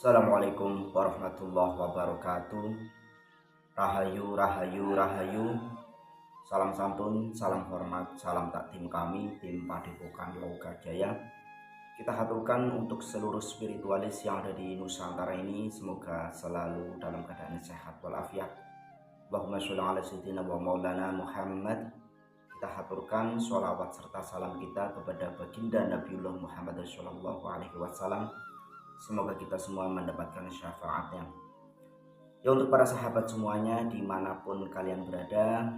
Assalamualaikum warahmatullahi wabarakatuh. Rahayu, rahayu, rahayu. Salam santun, salam hormat, salam takdim kami tim Padepokan Loka Jaya. Kita haturkan untuk seluruh spiritualis yang ada di Nusantara ini, semoga selalu dalam keadaan sehat walafiat. Allahumma sholli ala sayyidina wa maulana Muhammad. Kita haturkan sholawat serta salam kita kepada baginda Nabiullah Muhammad sallallahu alaihi wasallam. Semoga kita semua mendapatkan syafaatnya. Ya, untuk para sahabat semuanya dimanapun kalian berada,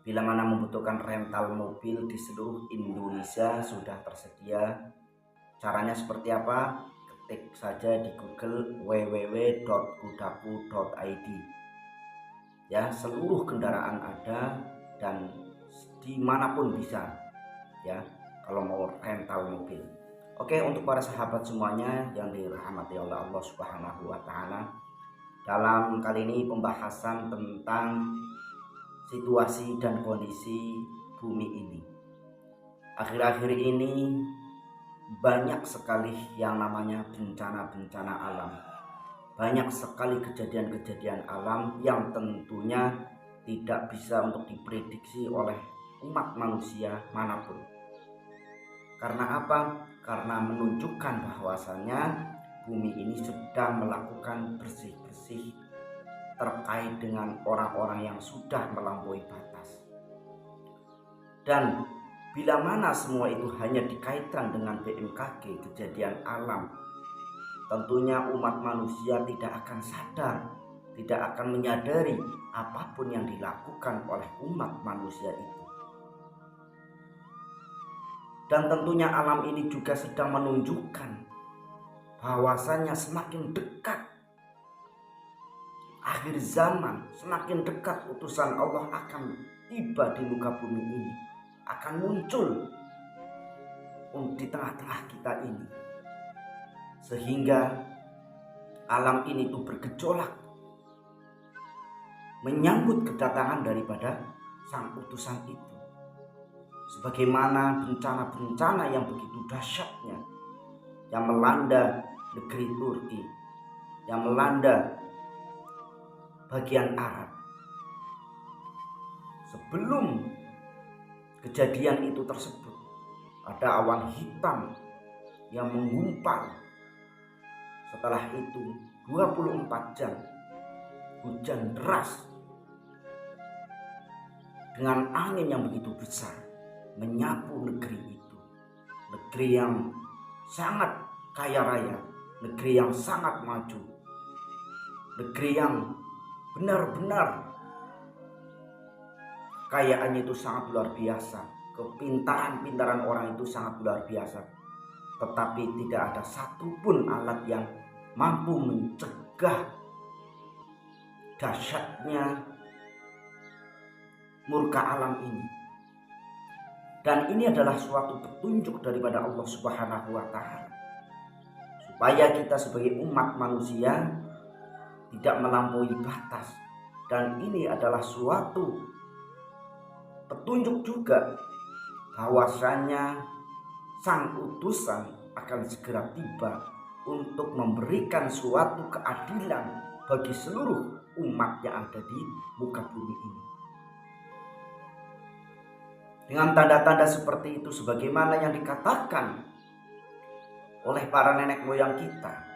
bila mana membutuhkan rental mobil di seluruh Indonesia sudah tersedia. Caranya seperti apa? Ketik saja di Google www.kudaku.id. Ya, seluruh kendaraan ada dan dimanapun bisa. Ya, kalau mau rental mobil. Oke, untuk para sahabat semuanya yang dirahmati oleh Allah Subhanahu wa taala. Dalam kali ini pembahasan tentang situasi dan kondisi bumi ini. Akhir-akhir ini banyak sekali yang namanya bencana-bencana alam. Banyak sekali kejadian-kejadian alam yang tentunya tidak bisa untuk diprediksi oleh umat manusia manapun. Karena apa? Karena menunjukkan bahwasannya bumi ini sedang melakukan bersih-bersih terkait dengan orang-orang yang sudah melampaui batas. Dan bila mana semua itu hanya dikaitkan dengan BMKG, kejadian alam, tentunya umat manusia tidak akan sadar, tidak akan menyadari apapun yang dilakukan oleh umat manusia itu. Dan tentunya alam ini juga sedang menunjukkan bahwasannya semakin dekat akhir zaman, semakin dekat utusan Allah akan tiba di muka bumi ini, akan muncul di tengah-tengah kita ini. Sehingga alam ini tuh bergejolak menyambut kedatangan daripada sang utusan itu. Sebagaimana bencana-bencana yang begitu dahsyatnya yang melanda negeri Turki, yang melanda bagian Arab. Sebelum kejadian itu tersebut, ada awan hitam yang menggumpal. Setelah itu 24 jam hujan deras dengan angin yang begitu besar menyapu negeri itu. Negeri yang sangat kaya raya, negeri yang sangat maju, negeri yang benar-benar kekayaannya itu sangat luar biasa, kepintaran orang itu sangat luar biasa. Tetapi tidak ada satupun alat yang mampu mencegah dahsyatnya murka alam ini. Dan ini adalah suatu petunjuk daripada Allah Subhanahu wa taala, supaya kita sebagai umat manusia tidak melampaui batas. Dan ini adalah suatu petunjuk juga bahwasanya sang utusan akan segera tiba untuk memberikan suatu keadilan bagi seluruh umat yang ada di muka bumi ini. Dengan tanda-tanda seperti itu, sebagaimana yang dikatakan oleh para nenek moyang kita,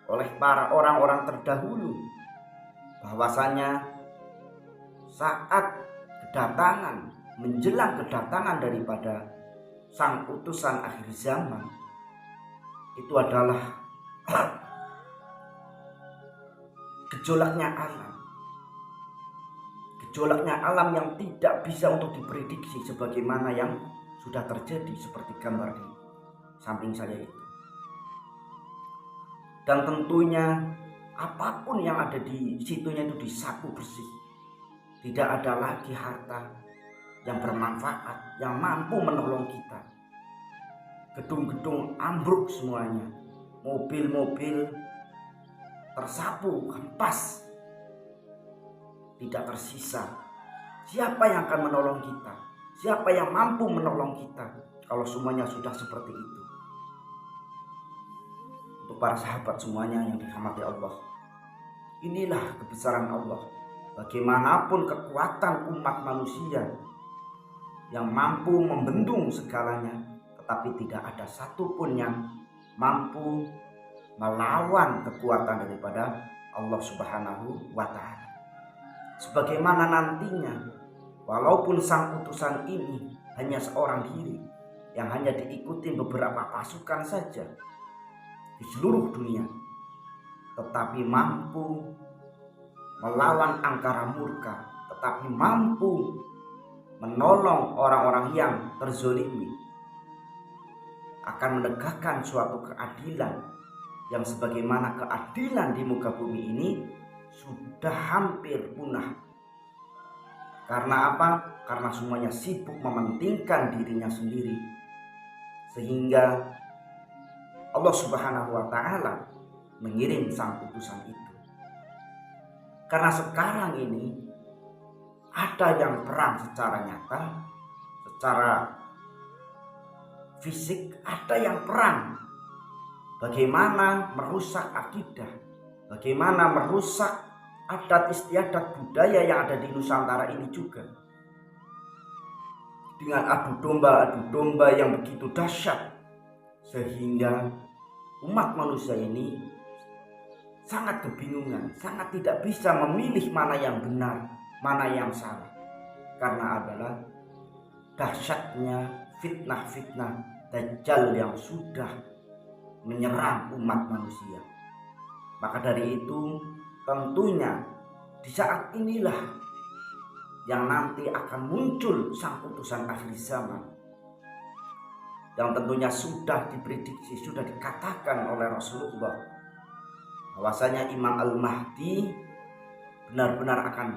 oleh para orang-orang terdahulu, bahwasanya saat kedatangan, menjelang kedatangan daripada sang utusan akhir zaman, itu adalah gejolaknya alam. Gejolaknya alam yang tidak bisa untuk diprediksi, sebagaimana yang sudah terjadi seperti gambar di samping saya itu. Dan tentunya apapun yang ada di situnya itu disapu bersih. Tidak ada lagi harta yang bermanfaat, yang mampu menolong kita. Gedung-gedung ambruk semuanya, mobil-mobil tersapu, hempas, tidak tersisa. Siapa yang akan menolong kita? Siapa yang mampu menolong kita kalau semuanya sudah seperti itu? Untuk untuk para sahabat semuanya yang dirahmati Allah, inilah kebesaran Allah. Bagaimanapun kekuatan umat manusia yang mampu membendung segalanya, tetapi tidak ada satupun yang mampu melawan kekuatan daripada Allah Subhanahu wa Ta'ala. Sebagaimana nantinya, walaupun sang utusan ini hanya seorang diri yang hanya diikuti beberapa pasukan saja di seluruh dunia, tetapi mampu melawan angkara murka, tetapi mampu menolong orang-orang yang terzolimi, akan menegakkan suatu keadilan yang sebagaimana keadilan di muka bumi ini sudah hampir punah. Karena apa? Karena semuanya sibuk mementingkan dirinya sendiri, sehingga Allah Subhanahu wa Ta'ala mengirim sang utusan itu. Karena sekarang ini ada yang perang secara nyata, secara fisik, ada yang perang bagaimana merusak akidah, bagaimana merusak adat istiadat budaya yang ada di Nusantara ini juga, dengan adu domba yang begitu dahsyat, sehingga umat manusia ini sangat kebingungan, sangat tidak bisa memilih mana yang benar, mana yang salah, karena adalah dahsyatnya fitnah-fitnah Dajjal yang sudah menyerang umat manusia. Maka dari itu tentunya di saat inilah yang nanti akan muncul sang utusan akhir zaman, yang tentunya sudah diprediksi, sudah dikatakan oleh Rasulullah bahwasanya Imam Al-Mahdi benar-benar akan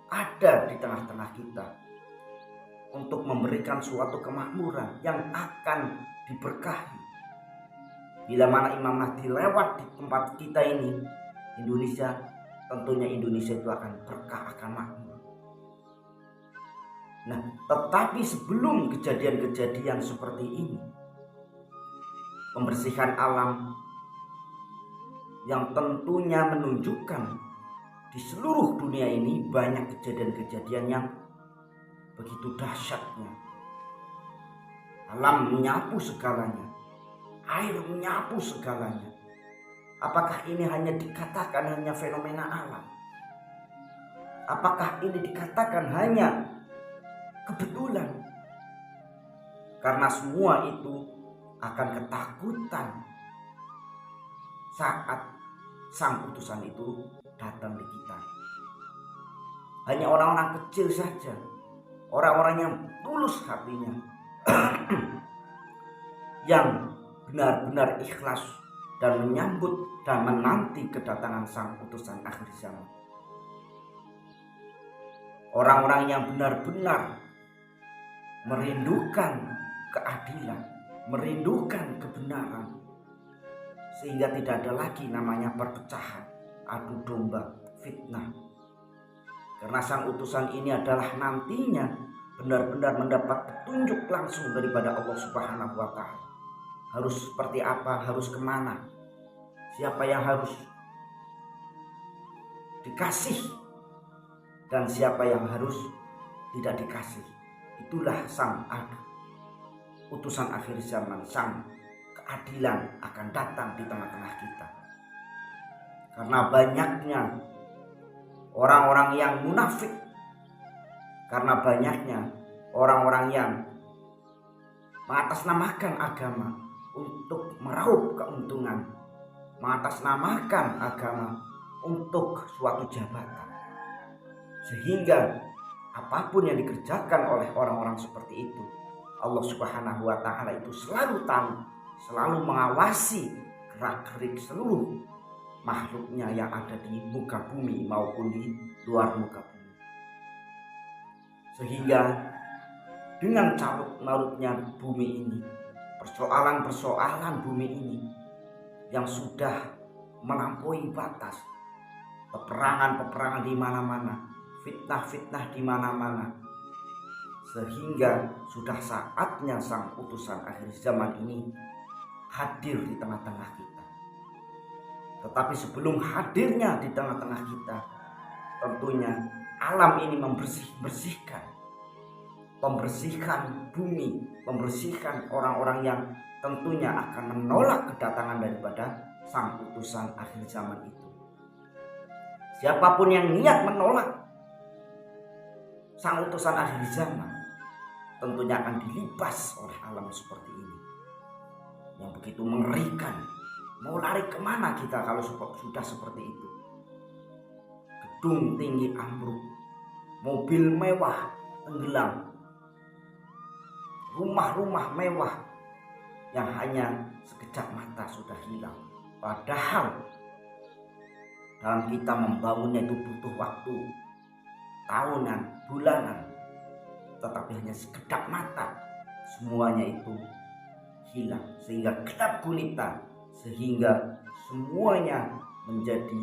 ada di tengah-tengah kita untuk memberikan suatu kemakmuran yang akan diberkahi. Bila mana Imam Mahdi lewat di tempat kita ini, Indonesia, tentunya Indonesia itu akan berkah, akan makmur. Nah, tetapi sebelum kejadian-kejadian seperti ini, pembersihan alam yang tentunya menunjukkan di seluruh dunia ini banyak kejadian-kejadian yang begitu dahsyatnya. Alam menyapu segalanya, air menyapu segalanya. Apakah ini hanya dikatakan hanya fenomena alam? Apakah ini dikatakan hanya kebetulan? Karena semua itu akan ketakutan saat sang utusan itu datang di kita. Hanya orang-orang kecil saja, orang-orang yang tulus hatinya, yang benar-benar ikhlas dan menyambut dan menanti kedatangan sang utusan akhir zaman. Orang-orang yang benar-benar merindukan keadilan, merindukan kebenaran, sehingga tidak ada lagi namanya perpecahan, adu domba, fitnah. Karena sang utusan ini adalah nantinya benar-benar mendapat petunjuk langsung daripada Allah Subhanahu wa Ta'ala. Harus seperti apa, harus kemana, siapa yang harus dikasih dan siapa yang harus tidak dikasih. Itulah sang utusan akhir zaman, sang keadilan akan datang di tengah-tengah kita. Karena banyaknya orang-orang yang munafik, karena banyaknya orang-orang yang mengatasnamakan agama untuk meraup keuntungan, mengatasnamakan agama untuk suatu jabatan, sehingga apapun yang dikerjakan oleh orang-orang seperti itu, Allah Subhanahu wa Ta'ala itu selalu tahu, selalu mengawasi gerak-gerik seluruh makhluknya yang ada di muka bumi maupun di luar muka bumi. Sehingga dengan carut marutnya bumi ini, persoalan-persoalan bumi ini yang sudah melampaui batas, peperangan-peperangan di mana-mana, fitnah-fitnah di mana-mana, sehingga sudah saatnya sang utusan akhir zaman ini hadir di tengah-tengah kita. Tetapi sebelum hadirnya di tengah-tengah kita, tentunya alam ini membersihkan bumi, membersihkan orang-orang yang tentunya akan menolak kedatangan daripada sang utusan akhir zaman itu. Siapapun yang niat menolak sang utusan akhir zaman, tentunya akan dilibas oleh alam seperti ini yang begitu mengerikan. Mau lari kemana kita kalau sudah seperti itu? Gedung tinggi ambruk, mobil mewah tenggelam, rumah-rumah mewah yang hanya sekejap mata sudah hilang. Padahal dalam kita membangunnya itu butuh waktu tahunan, bulanan, tetapi hanya sekedap mata semuanya itu hilang, sehingga gelap gulita, sehingga semuanya menjadi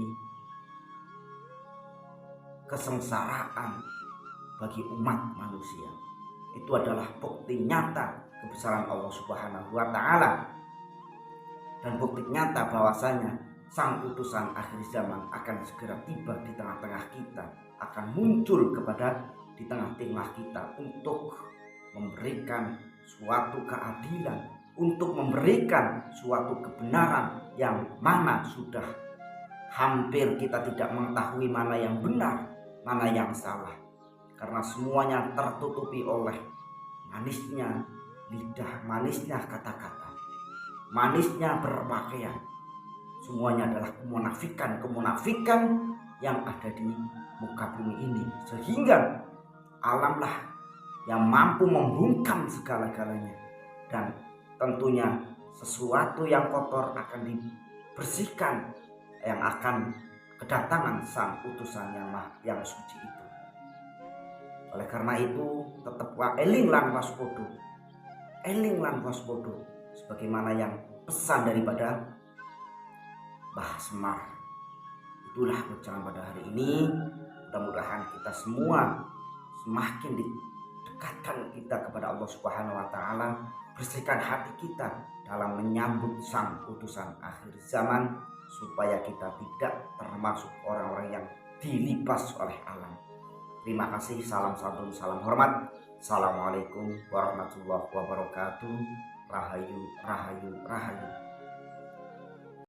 kesengsaraan bagi umat manusia. Itu adalah bukti nyata kebesaran Allah Subhanahu wa Ta'ala, dan bukti nyata bahwasanya sang utusan akhir zaman akan segera tiba di tengah-tengah kita, akan muncul di tengah-tengah kita untuk memberikan suatu keadilan, untuk memberikan suatu kebenaran yang mana sudah hampir kita tidak mengetahui mana yang benar, mana yang salah, karena semuanya tertutupi oleh manisnya lidah, manisnya kata-kata, manisnya berpakaian. Semuanya adalah kemunafikan yang ada di muka bumi ini, sehingga alamlah yang mampu membungkam segala-galanya, dan tentunya sesuatu yang kotor akan dibersihkan, yang akan kedatangan sang utusan yang suci itu. Oleh karena itu tetap eling lan waspodo, sebagaimana yang pesan daripada Mbah Semar. Itulah pencerahan pada hari ini. Mudah-mudahan kita semua semakin didekatkan kita kepada Allah Subhanahu wa Ta'ala, bersihkan hati kita dalam menyambut sang utusan akhir zaman, supaya kita tidak termasuk orang-orang yang dilibas oleh alam. Terima kasih, salam santun, salam hormat. Assalamualaikum warahmatullahi wabarakatuh. Rahayu, rahayu, rahayu.